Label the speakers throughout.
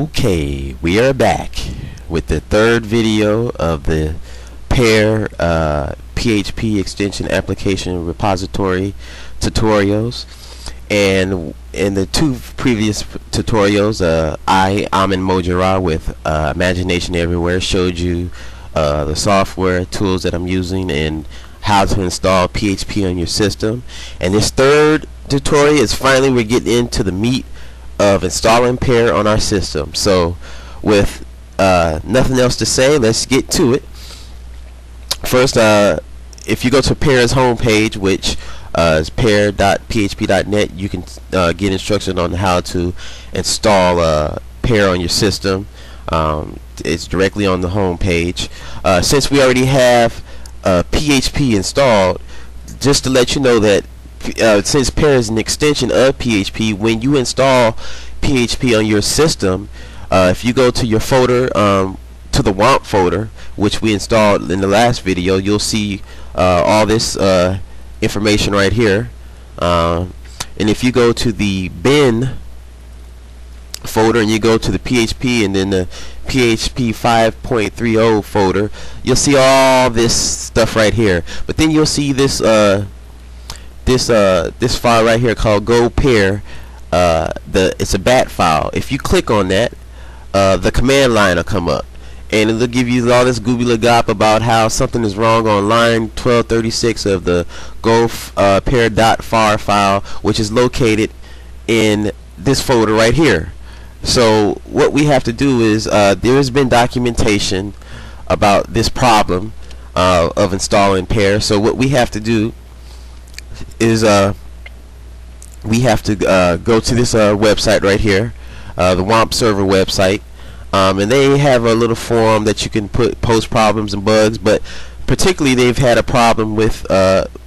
Speaker 1: Okay, we are back with the third video of the PEAR PHP extension application repository tutorials. And in the two previous tutorials, Amin Mojara with Imagination Everywhere showed you the software tools that I'm using and how to install PHP on your system. And this third tutorial is finally we're getting into the meat of installing PEAR on our system. So with nothing else to say, let's get to it. First, if you go to PEAR's homepage, which is pear.php.net, you can get instructions on how to install PEAR on your system. It's directly on the homepage. Since we already have PHP installed, just to let you know that since PEAR is an extension of PHP, when you install PHP on your system, if you go to your folder, to the WAMP folder, which we installed in the last video, you'll see all this information right here. And if you go to the bin folder and you go to the PHP and then the PHP 5.30 folder, you'll see all this stuff right here. But then you'll see this this file right here called Go PEAR. It's a bat file. If you click on that, the command line will come up, and it'll give you all this goobly gop about how something is wrong on line 1236 of the Go PEAR.far file, which is located in this folder right here. So what we have to do is there has been documentation about this problem of installing PEAR. So what we have to do is we have to go to this website right here, the WAMP server website, and they have a little forum that you can post problems and bugs, but particularly they've had a problem with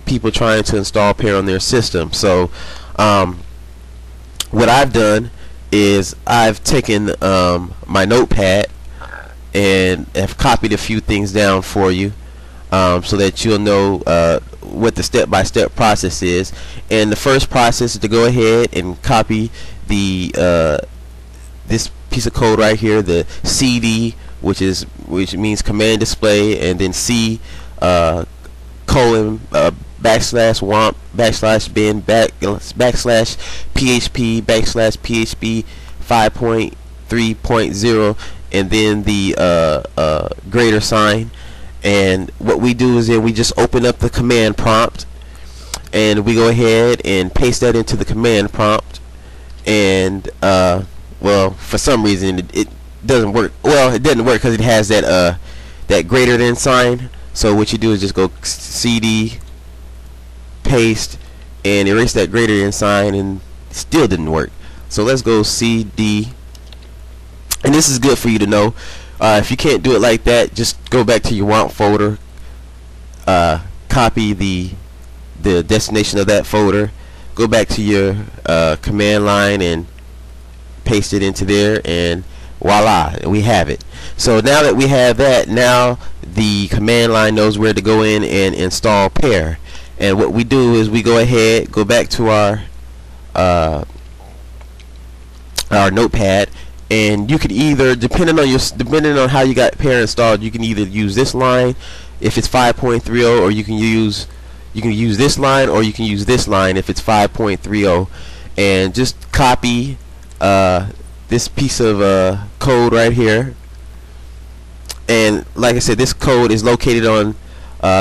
Speaker 1: people trying to install PEAR on their system. So what I've done is I've taken my notepad and have copied a few things down for you, so that you'll know what the step-by-step process is. And the first process is to go ahead and copy the this piece of code right here, the CD, which means command display, and then C colon backslash WAMP backslash bin backslash PHP backslash PHP 5.3.0, and then the greater sign. And what we do is then we just open up the command prompt and we go ahead and paste that into the command prompt, and well, for some reason it doesn't work. Well, it doesn't work because it has that that greater than sign. So what you do is just go CD paste and erase that greater than sign, and it still didn't work. So let's go CD, and this is good for you to know. If you can't do it like that, just go back to your WAMP folder, copy the destination of that folder, go back to your command line and paste it into there, and voila, we have it. So now that we have that, now the command line knows where to go in and install PEAR. And what we do is we go ahead, go back to our notepad, and you could either, depending on how you got PEAR installed, you can either use this line if it's 5.30, or you can use this line, or you can use this line if it's 5.30, and just copy this piece of code right here. And like I said, this code is located on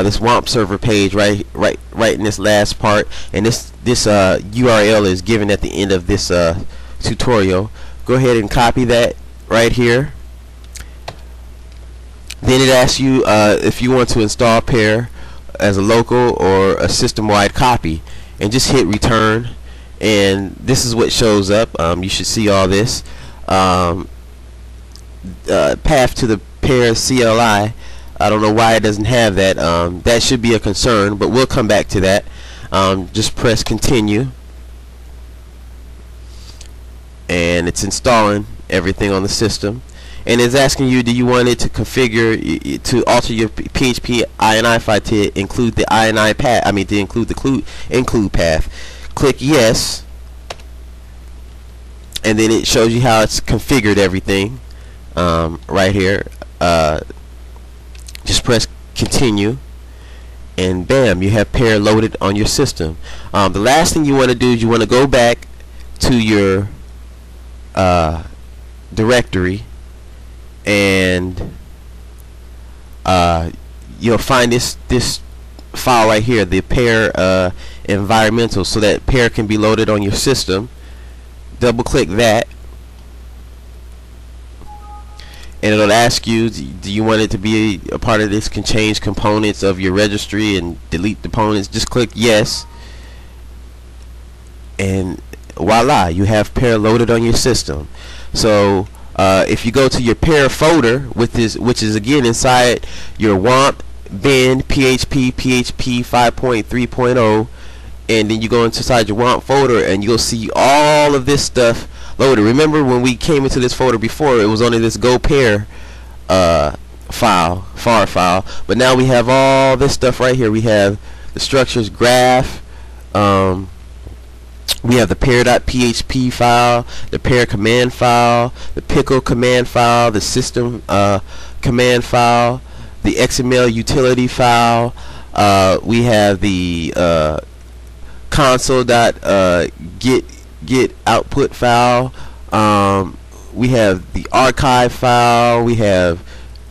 Speaker 1: this WAMP server page right in this last part, and this URL is given at the end of this tutorial. Go ahead and copy that right here. Then it asks you if you want to install PEAR as a local or a system-wide copy, and just hit return, and this is what shows up. You should see all this path to the PEAR CLI. I don't know why it doesn't have that. That should be a concern, but we'll come back to that. Just press continue, and it's installing everything on the system, and it's asking you, do you want it to configure to alter your PHP INI file to include the INI path, to include the include path. Click yes, and then it shows you how it's configured everything right here. Just press continue, and bam, you have PEAR loaded on your system. The last thing you want to do is you want to go back to your directory, and you'll find this file right here, the PEAR environmental, so that PEAR can be loaded on your system. Double click that, and it'll ask you, do you want it to be a part of this? Can change components of your registry and delete components. Just click yes, and voila, you have PEAR loaded on your system. So if you go to your PEAR folder, which is again inside your WAMP bin PHP 5.3.0, and then you go inside your WAMP folder, and you'll see all of this stuff loaded. Remember when we came into this folder before, it was only this Go PEAR FAR file, but now we have all this stuff right here. We have the structures graph, we have the PEAR.php file, the PEAR command file, the pickle command file, the system command file, the XML utility file. We have the console.get output file. We have the archive file. We have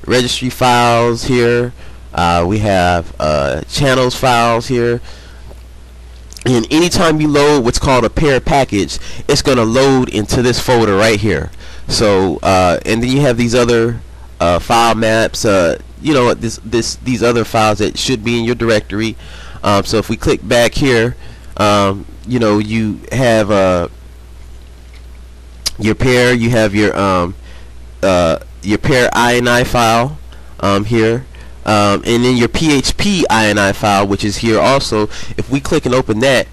Speaker 1: registry files here. We have channels files here. And anytime you load what's called a PEAR package, it's going to load into this folder right here. So and then you have these other file maps, you know, these other files that should be in your directory. So if we click back here, you know, you have your PEAR, you have your PEAR INI file here. And then your PHP INI file, which is here also. If we click and open that,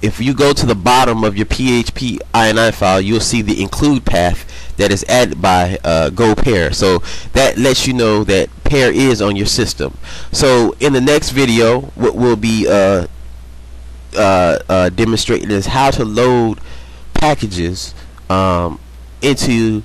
Speaker 1: if you go to the bottom of your PHP INI file, you'll see the include path that is added by Go PEAR. So that lets you know that PEAR is on your system. So in the next video, what we'll be demonstrating is how to load packages into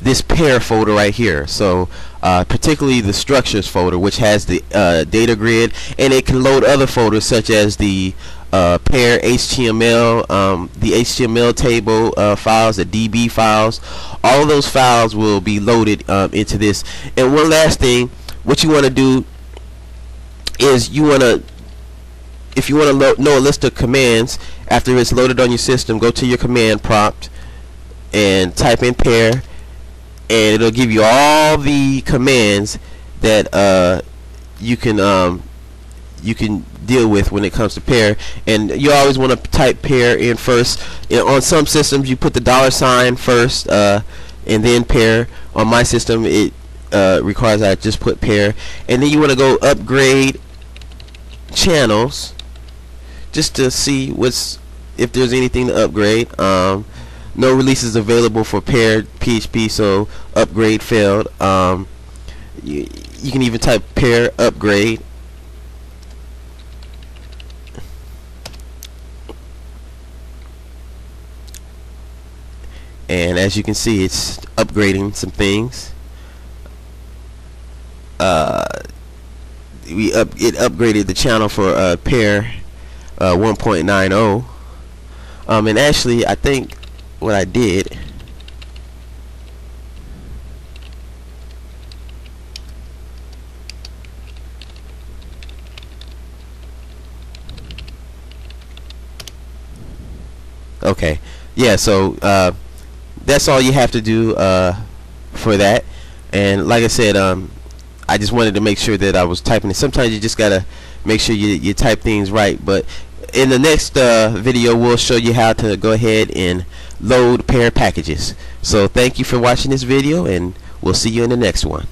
Speaker 1: this PEAR folder right here. So particularly the structures folder, which has the data grid, and it can load other folders such as the PEAR HTML, the HTML table files, the DB files. All of those files will be loaded into this. And one last thing, what you want to do is you want to, if you want to know a list of commands after it's loaded on your system, go to your command prompt and type in PEAR, and it'll give you all the commands that you can deal with when it comes to PEAR. And you always want to type PEAR in first. On some systems you put the $ first and then PEAR. On my system it requires I just put PEAR, and then you want to go upgrade channels just to see if there's anything to upgrade. No releases available for PEAR PHP, so upgrade failed. You can even type PEAR upgrade, and as you can see, it's upgrading some things. It upgraded the channel for PEAR 1.90. And actually, I think what I did, okay, yeah, so that's all you have to do for that. And like I said, I just wanted to make sure that I was typing it. Sometimes you just gotta make sure you type things right. But in the next video, we'll show you how to go ahead and load PEAR packages. So thank you for watching this video, and we'll see you in the next one.